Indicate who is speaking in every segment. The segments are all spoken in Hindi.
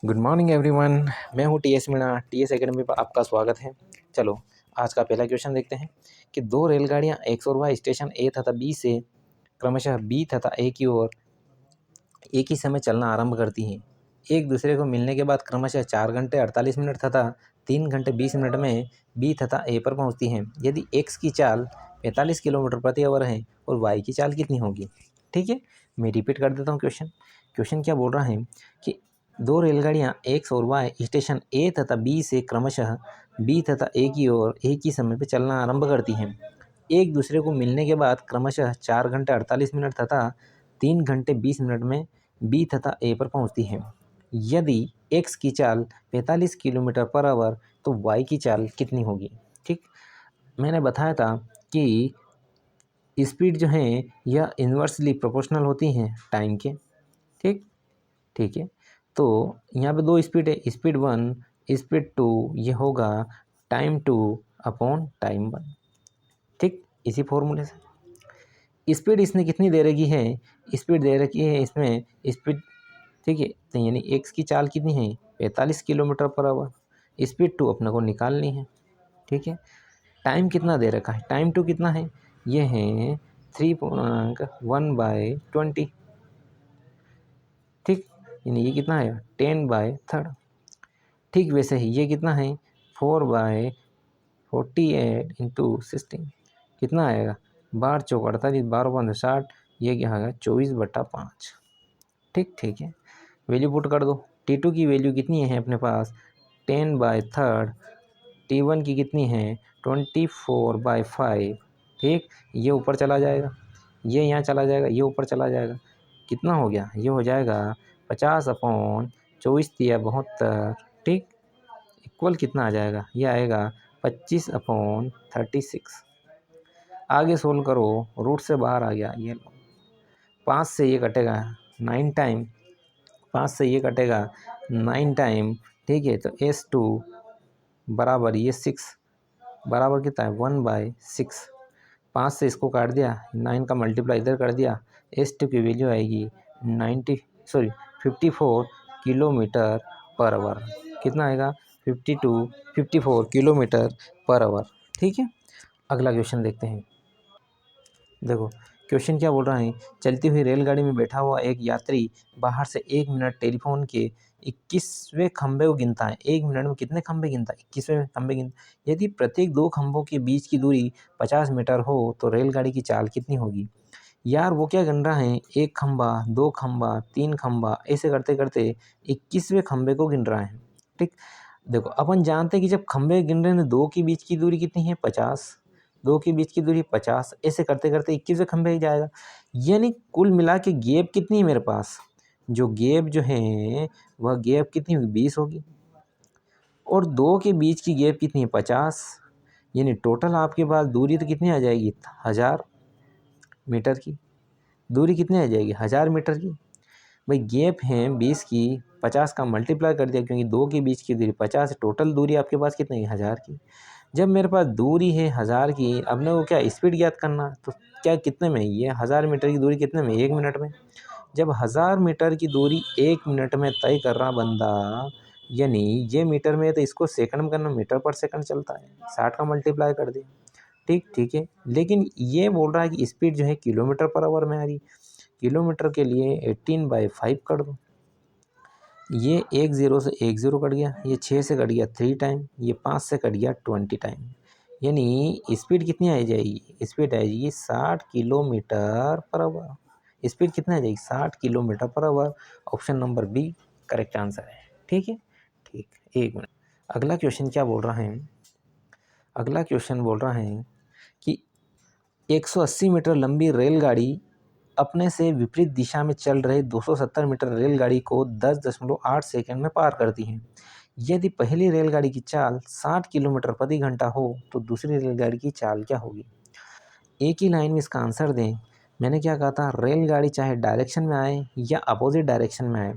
Speaker 1: Good morning everyone. मैं हूँ टीएस मीणा। टीएस एकेडमी पर आपका स्वागत है। चलो आज का पहला क्वेश्चन देखते हैं कि दो रेलगाड़ियाँ एक ओर स्टेशन ए तथा बी से क्रमशः बी तथा ए की ओर एक ही समय चलना आरंभ करती हैं। एक दूसरे को मिलने के बाद क्रमशः 4 घंटे 48 मिनट तथा 3 घंटे 20 मिनट में बी तथा ए पर पहुँचती हैं। यदि एक्स की चाल 45 किलोमीटर प्रति आवर है और वाई की चाल कितनी होगी। ठीक है, मैं रिपीट कर देता हूँ क्वेश्चन क्या बोल रहा है कि दो रेलगाड़ियां एक्स और वाई स्टेशन ए तथा बी से क्रमशः बी तथा ए की ओर एक ही समय पर चलना आरंभ करती हैं। एक दूसरे को मिलने के बाद क्रमशः 4 घंटे 48 मिनट तथा 3 घंटे 20 मिनट में बी तथा ए पर पहुंचती हैं। यदि एक्स की चाल 45 किलोमीटर पर आवर तो वाई की चाल कितनी होगी। ठीक, मैंने बताया था कि स्पीड जो है यह इन्वर्सली प्रोपोर्शनल होती हैं टाइम के। ठीक है, तो यहाँ पे दो स्पीड है, स्पीड 1 स्पीड 2, ये होगा टाइम 2 अपॉन टाइम 1। ठीक, इसी फॉर्मूले से स्पीड इसने कितनी दे रखी है, स्पीड दे रखी है इसमें स्पीड। ठीक है, तो यानी एक्स की चाल कितनी है 45 किलोमीटर पर आवर, स्पीड 2 अपने को निकालनी है। ठीक है, टाइम कितना दे रखा है, टाइम 2 कितना है, ये है 3.1/20। ठीक, यानी ये कितना है 10/3। ठीक, वैसे ही ये कितना है 4/48 इंटू 16 कितना आएगा 12×4 = 48, 12×5 ये क्या आएगा 24/5। ठीक है, वैल्यू पुट कर दो। T2 की वैल्यू कितनी है अपने पास 10/3, T1 की कितनी है 24/5। ठीक, ये ऊपर चला जाएगा, ये यहाँ चला जाएगा, ये ऊपर चला जाएगा, कितना हो गया, ये हो जाएगा 50/24×3 = 72। ठीक, इक्वल कितना आ जाएगा, ये आएगा 25/36। आगे सोल्व करो, रूट से बाहर आ गया, ये लो 5 से ये कटेगा 9 टाइम, 5 से ये कटेगा 9 टाइम। ठीक है, तो S2 बराबर ये 6 बराबर कितना है 1/6। 5 से इसको काट दिया, 9 का मल्टीप्लाई इधर कर दिया, S2 की वैल्यू आएगी 54 किलोमीटर पर आवर। कितना आएगा 54 किलोमीटर पर आवर। ठीक है, अगला क्वेश्चन देखते हैं। देखो क्वेश्चन क्या बोल रहा है, चलती हुई रेलगाड़ी में बैठा हुआ एक यात्री बाहर से 1 मिनट टेलीफोन के 21वें खंभे को गिनता है। 1 मिनट में कितने खंभे गिनता है, 21वें खंभे गिनता। यदि प्रत्येक 2 खंभों के बीच की दूरी 50 मीटर हो तो रेलगाड़ी की चाल कितनी होगी। यार वो क्या गिन रहा है, 1 खंभा 2 खंभा 3 खंभा ऐसे करते करते 21वें खंभे को गिन रहा है। ठीक, देखो अपन जानते हैं कि जब खंभे गिन रहे हैं तो 2 के बीच की दूरी कितनी है 50, 2 के बीच की दूरी 50, ऐसे करते करते 21वें खंभे ही जाएगा। यानी कुल मिला के गैप कितनी है मेरे पास, जो गैप जो है वह गैप कितनी होगी 20 होगी, और 2 के बीच की गैप कितनी है 50। यानी टोटल आपके पास दूरी तो कितनी आ जाएगी 1000 मीटर की, दूरी कितनी आ जाएगी 1000 मीटर की। भाई गैप है 20 की, 50 का मल्टीप्लाई कर दिया क्योंकि 2 के बीच की दूरी 50 है, टोटल दूरी आपके पास कितनी है 1000 की। जब मेरे पास दूरी है 1000 की, अब मेरे को क्या स्पीड ज्ञात करना, तो क्या कितने में, ये 1000 मीटर की दूरी कितने में 1 मिनट में। जब 1000 मीटर की दूरी 1 मिनट में तय कर रहा बंदा, यानी ये मीटर में है तो इसको सेकंड में करना, मीटर पर सेकंड चलता है, 60 का मल्टीप्लाई कर दिया। ठीक है, लेकिन ये बोल रहा है कि स्पीड जो है किलोमीटर पर आवर में आ रही। किलोमीटर के लिए 18/5 कर दो, ये 1 0 से 1 0 कट गया, ये 6 से कट गया 3 टाइम, ये 5 से कट गया 20 टाइम। यानी स्पीड कितनी आ जाएगी, स्पीड आ जाएगी 60 किलोमीटर पर आवर। स्पीड कितना आ जाएगी 60 kilometre per hour. Option number B correct answer है। ठीक है, ठीक, एक मिनट। अगला क्वेश्चन क्या बोल रहा है, अगला क्वेश्चन बोल रहा है कि 180 मीटर लंबी रेलगाड़ी अपने से विपरीत दिशा में चल रहे 270 मीटर रेलगाड़ी को 10.8 सेकंड में पार करती है। यदि पहली रेलगाड़ी की चाल 60 किलोमीटर प्रति घंटा हो तो दूसरी रेलगाड़ी की चाल क्या होगी। एक ही लाइन में इसका आंसर दें। मैंने क्या कहा था, रेलगाड़ी चाहे डायरेक्शन में आए या अपोजिट डायरेक्शन में आए,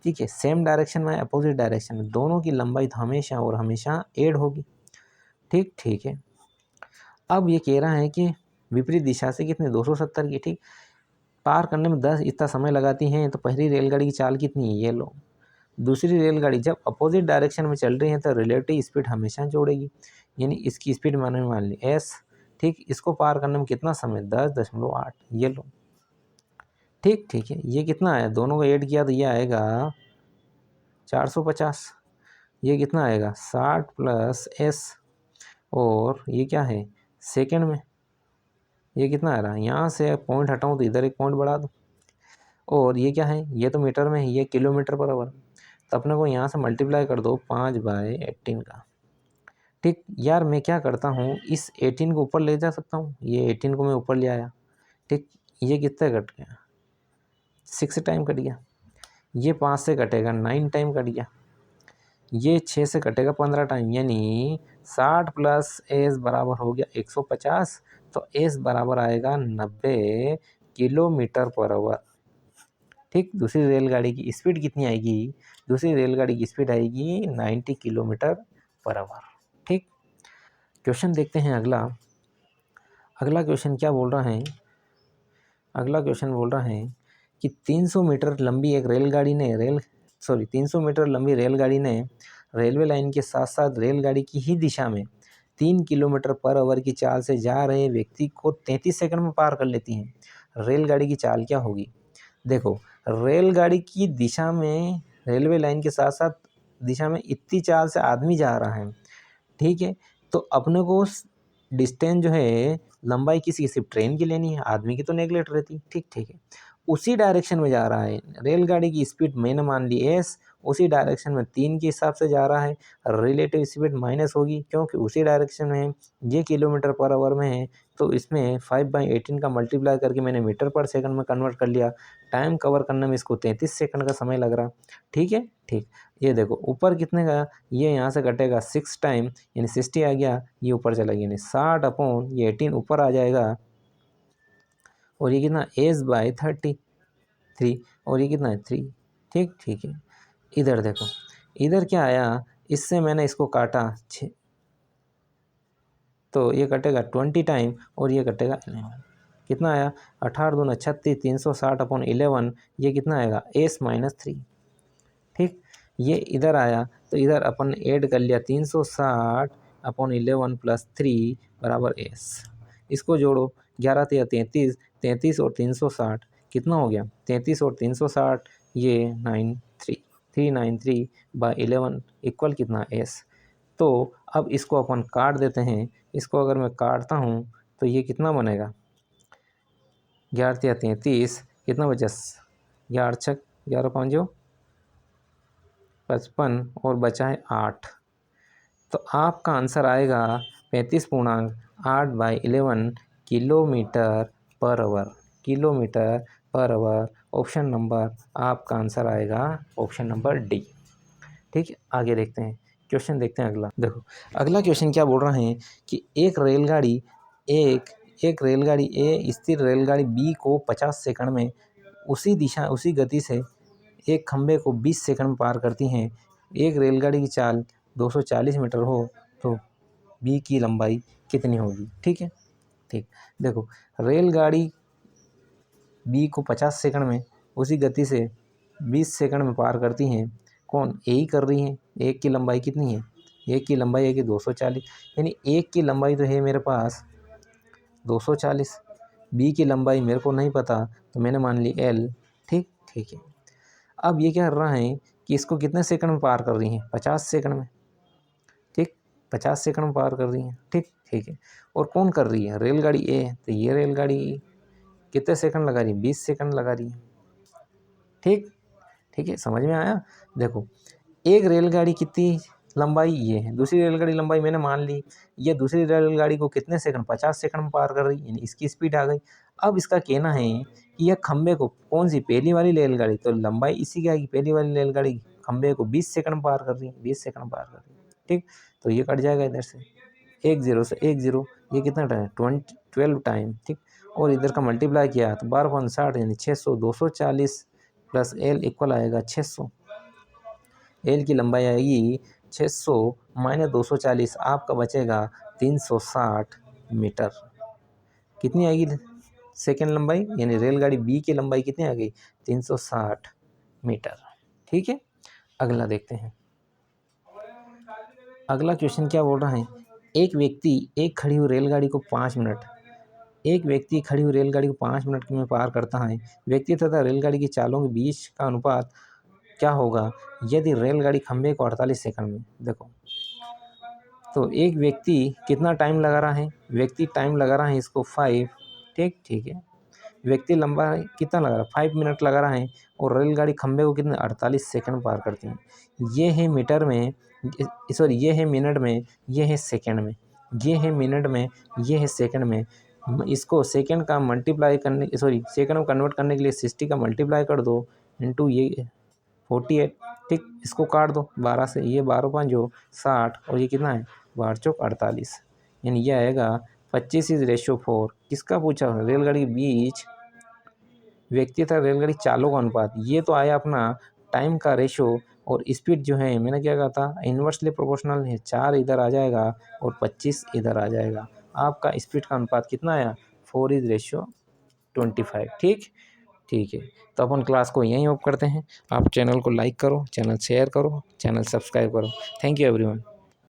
Speaker 1: ठीक है, सेम डायरेक्शन में आए अपोजिट डायरेक्शन में, दोनों की लंबाई तो हमेशा और हमेशा ऐड होगी। ठीक है, अब ये कह रहा है कि विपरीत दिशा से कितने 270 की। ठीक, पार करने में 10 इतना समय लगाती हैं, तो पहली रेलगाड़ी की चाल कितनी है, ये लो दूसरी रेलगाड़ी जब अपोजिट डायरेक्शन में चल रही है तो रिलेटिव स्पीड हमेशा जोड़ेगी, यानी इसकी स्पीड मैंने मान ली एस, ठीक। इसको पार करने में कितना समय, 10.8, ये लो, ठीक। ठीक है, ये कितना आया, दोनों को ऐड किया तो ये आएगा 450। ये कितना आएगा 60 प्लस एस, और ये क्या है सेकंड में, ये कितना आ रहा है, यहाँ से पॉइंट हटाऊँ तो इधर एक पॉइंट बढ़ा दूँ, और ये क्या है, ये तो मीटर में है, ये किलोमीटर पर आवर, तो अपने को यहाँ से मल्टीप्लाई कर दो 5/18 का, ठीक। यार मैं क्या करता हूँ, इस 18 को ऊपर ले जा सकता हूँ, ये 18 को मैं ऊपर ले आया, ठीक। ये कितना कट गया, 6 टाइम कट गया, ये 5 से कटेगा 9 टाइम कट गया, ये 6 से कटेगा 15 टाइम, यानी 60 प्लस एस बराबर हो गया 150, तो एस बराबर आएगा 90 किलोमीटर पर आवर, ठीक। दूसरी रेलगाड़ी की स्पीड कितनी आएगी, दूसरी रेलगाड़ी की स्पीड आएगी 90 किलोमीटर पर आवर, ठीक। क्वेश्चन देखते हैं अगला। अगला क्वेश्चन क्या बोल रहा है, अगला क्वेश्चन बोल रहा है कि 300 मीटर लंबी एक रेलगाड़ी ने 300 मीटर लंबी रेलगाड़ी ने रेलवे लाइन के साथ साथ रेलगाड़ी की ही दिशा में 3 किलोमीटर पर आवर की चाल से जा रहे व्यक्ति को 33 सेकंड में पार कर लेती हैं। रेलगाड़ी की चाल क्या होगी। देखो, रेलगाड़ी की दिशा में, रेलवे लाइन के साथ साथ दिशा में इतनी चाल से आदमी जा रहा है, ठीक है। तो अपने को डिस्टेंस जो है, लंबाई किसी सिर्फ ट्रेन की लेनी है, आदमी की तो नेगलेक्ट रहती, ठीक। ठीक है, उसी डायरेक्शन में जा रहा है, रेलगाड़ी की स्पीड मैंने मान ली एस, उसी डायरेक्शन में 3 के हिसाब से जा रहा है, रिलेटिव स्पीड माइनस होगी क्योंकि उसी डायरेक्शन में है, ये किलोमीटर पर आवर में है, तो इसमें 5/18 का मल्टीप्लाई करके मैंने मीटर पर सेकंड में कन्वर्ट कर लिया। टाइम कवर करने में इसको 33 सेकंड का समय लग रहा, ठीक है, ठीक। ये देखो ऊपर कितने का, ये यहाँ से कटेगा 6 टाइम, यानी 60 आ गया, ये ऊपर चला गया, यानी 60 अपॉन ये 18 ऊपर आ जाएगा, और ये कितना S/33, और ये कितना है 3, ठीक। ठीक है, इधर देखो, इधर क्या आया, इससे मैंने इसको काटा 6, तो ये कटेगा 20 टाइम, और ये कटेगा 11, कितना आया 18 दूना 36, 360 अपॉन 11, ये कितना आएगा S-3, ठीक। ये इधर आया तो इधर अपन ऐड कर लिया 360 अपॉन 11 प्लस 3 बराबर S, इसको जोड़ो 11 या 33, 33 और 360 कितना हो गया, 33 और 360, ये 393/11 इक्वल कितना S। तो अब इसको अपन काट देते हैं, इसको अगर मैं काटता हूँ तो ये कितना बनेगा, 11 या 33, कितना बचा, 11 छक 11 5 55, और बचा है 8, तो आपका आंसर आएगा 35.8/11 kilometre per our, kilometre per hour. Option number आपका आंसर आएगा ऑप्शन नंबर डी, ठीक है। आगे देखते हैं, क्वेश्चन देखते हैं अगला। देखो अगला क्वेश्चन क्या बोल रहे हैं कि एक रेलगाड़ी ए स्थिर रेलगाड़ी बी को 50 सेकंड में उसी गति से एक खंबे को 20 सेकंड में पार करती हैं। एक रेलगाड़ी की चाल 240 मीटर हो तो बी की लंबाई कितनी होगी, ठीक है, ठीक। देखो रेलगाड़ी बी को 50 सेकंड में उसी गति से 20 सेकंड में पार करती हैं, कौन, ए ही कर रही हैं। एक की लंबाई कितनी है, एक की लंबाई है कि 240, यानी एक की लंबाई तो है मेरे पास 240, बी की लंबाई मेरे को नहीं पता तो मैंने मान ली एल, ठीक। ठीक है, अब ये क्या कर रहा है कि इसको कितने सेकंड में पार कर रही हैं, 50 सेकंड में, ठीक, 50 सेकंड में पार कर रही हैं, ठीक। ठीक है, और कौन कर रही है, रेलगाड़ी ए, तो ये रेलगाड़ी कितने सेकंड लगा रही है, 20 सेकंड लगा रही है, ठीक। ठीक है, समझ में आया। देखो एक रेलगाड़ी कितनी लंबाई ये है, दूसरी रेलगाड़ी लंबाई मैंने मान ली, ये दूसरी रेलगाड़ी को कितने सेकंड, 50 सेकंड में पार कर रही, यानी इसकी स्पीड आ गई। अब इसका कहना है कि यह खंबे को, कौन सी, पहली वाली रेलगाड़ी, तो लंबाई इसी की आएगी, पहली वाली रेलगाड़ी खंबे को 20 सेकंड में पार कर रही है, 20 सेकंड में पार कर रही है, ठीक। तो ये कट जाएगा इधर से, 10 से 10, ये कितना टाइम, 12 टाइम, ठीक। और इधर का मल्टीप्लाई किया तो 12/60 यानी 600, 240 प्लस एल इक्वल आएगा 600, एल की लंबाई आएगी 600 माइनस 240, आपका बचेगा 360 मीटर। कितनी आएगी सेकेंड लंबाई, यानी रेलगाड़ी बी की लंबाई कितनी आ गई, 360 मीटर, ठीक है। अगला देखते हैं। अगला क्वेश्चन क्या बोल रहा है, एक व्यक्ति एक खड़ी हुई रेलगाड़ी को 5 मिनट एक व्यक्ति खड़ी हुई रेलगाड़ी को 5 मिनट में पार करता है। व्यक्ति तथा रेलगाड़ी की चालों के बीच का अनुपात क्या होगा यदि रेलगाड़ी खंभे को 48 सेकंड में। देखो, तो एक व्यक्ति कितना टाइम लगा रहा है, व्यक्ति टाइम लगा रहा है इसको 5, ठीक है। व्यक्ति लंबा कितना लगा रहा है, 5 मिनट लगा रहा है, और रेलगाड़ी खंभे को कितने 48 सेकंड पार करती है। ये है मीटर में, सॉरी ये है मिनट में, ये है सेकंड में, ये है मिनट में, ये है सेकंड में। इसको सेकंड का मल्टीप्लाई करने, सॉरी सेकंड को कन्वर्ट करने के लिए 60 का मल्टीप्लाई कर दो इंटू ये 48, ठीक। इसको काट दो 12 से, ये 12 5 60, और ये कितना है 12 चौक 48, यानी ये आएगा 25:4। किसका पूछा, रेलगाड़ी के बीच व्यक्ति तथा रेलगाड़ी चालों का अनुपात। ये तो आया अपना टाइम का रेशो, और स्पीड जो है मैंने क्या कहा था इन्वर्सली प्रोपोर्शनल है, 4 इधर आ जाएगा और 25 इधर आ जाएगा। आपका स्पीड का अनुपात कितना आया 4:25, ठीक है। तो अपन क्लास को यहीं ऑफ करते हैं। आप चैनल को लाइक करो, चैनल शेयर करो, चैनल सब्सक्राइब करो। Thank you everyone.